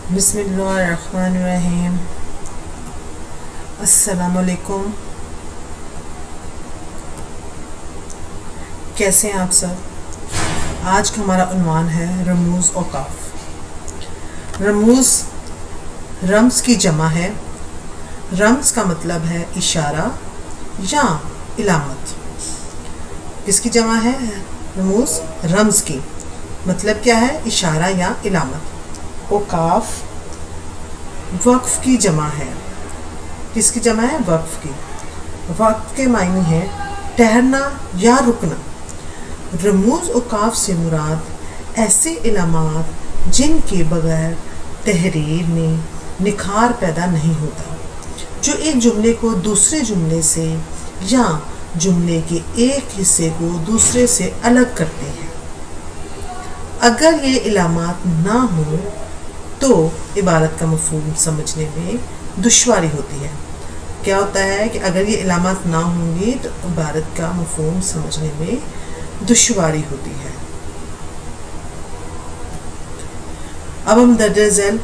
बिस्मिल्लाहिर्रहमानिर्रहीम। अस्सलामुअलैकुम। कैसे हैं आप सब? आज का हमारा उन्वान है रमूज़ औकाफ। रमूज़ रम्ज़ की जमा है। रम्ज़ का मतलब है इशारा या इलामत। किसकी जमा है? रमूज़ रम्ज़ की। मतलब क्या है? इशारा या इलामत। औकाफ वक्फ की जमा है। किसकी जमा है? वक्फ की। वक्फ के मायने है ठहरना या रुकना। रमूज़ औकाफ से मुराद ऐसे इलामात जिनके बगैर तहरीर में निखार पैदा नहीं होता, जो एक जुमले को दूसरे जुमले से या जुमले के एक हिस्से को दूसरे से अलग करते हैं। अगर ये इलामात ना हो तो इबारत का मफ़हूम समझने में दुश्वारी होती है। क्या होता है कि अगर ये इलामात ना होंगी तो इबारत का मफ़हूम समझने में दुश्वारी होती है। अब हम दर्जे झैल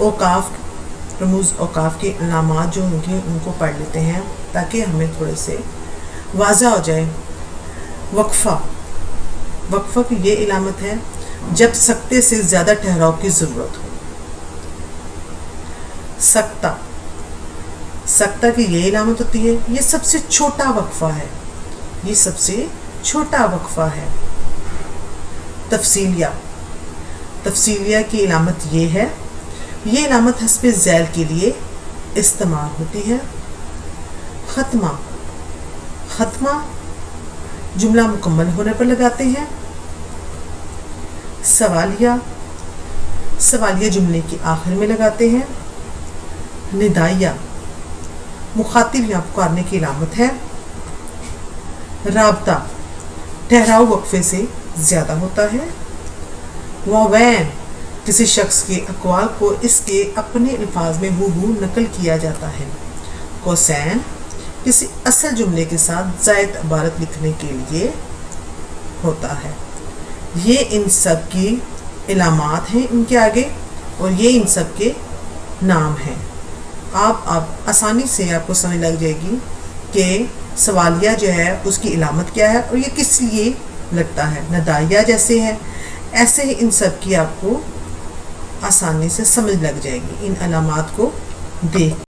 औकाफ रमूज़ औकाफ के इलामात जो होंगे उनको पढ़ लेते हैं ताकि हमें थोड़े से वाज़ा हो जाए। वक्फ़ा की ये इलामत है जब सकते से ज़्यादा ठहराव की ज़रूरत हो। सक्ता की ये इलामत होती है, ये सबसे छोटा वक्फ़ा है। ये सबसे छोटा वक्फ़ा है। तफसीलिया की इलामत ये है। ये इलामत हस्बे ज़ैल के लिए इस्तेमाल होती है। ख़त्मा जुमला मुकम्मल होने पर लगाते हैं। सवालिया जुमले के आखिर में लगाते हैं। निदाइया मुखातिब या पुकारने की इलामत है। राबता ठहराव वक्फे से ज़्यादा होता है। वावैन किसी शख्स के अक़वाल को इसके अपने अल्फाज में हूबहू नकल किया जाता है। कोसैन किसी असल जुमले के साथ ज़ायद इबारत लिखने के लिए होता है। ये इन सब की इलामात हैं इनके आगे, और ये इन सब के नाम हैं। आप आसानी से आपको समझ लग जाएगी कि सवालिया जो है उसकी इलामत क्या है और ये किस लिए लगता है। नदाइया जैसे है ऐसे ही इन सब की आपको आसानी से समझ लग जाएगी इन अलामात को देख।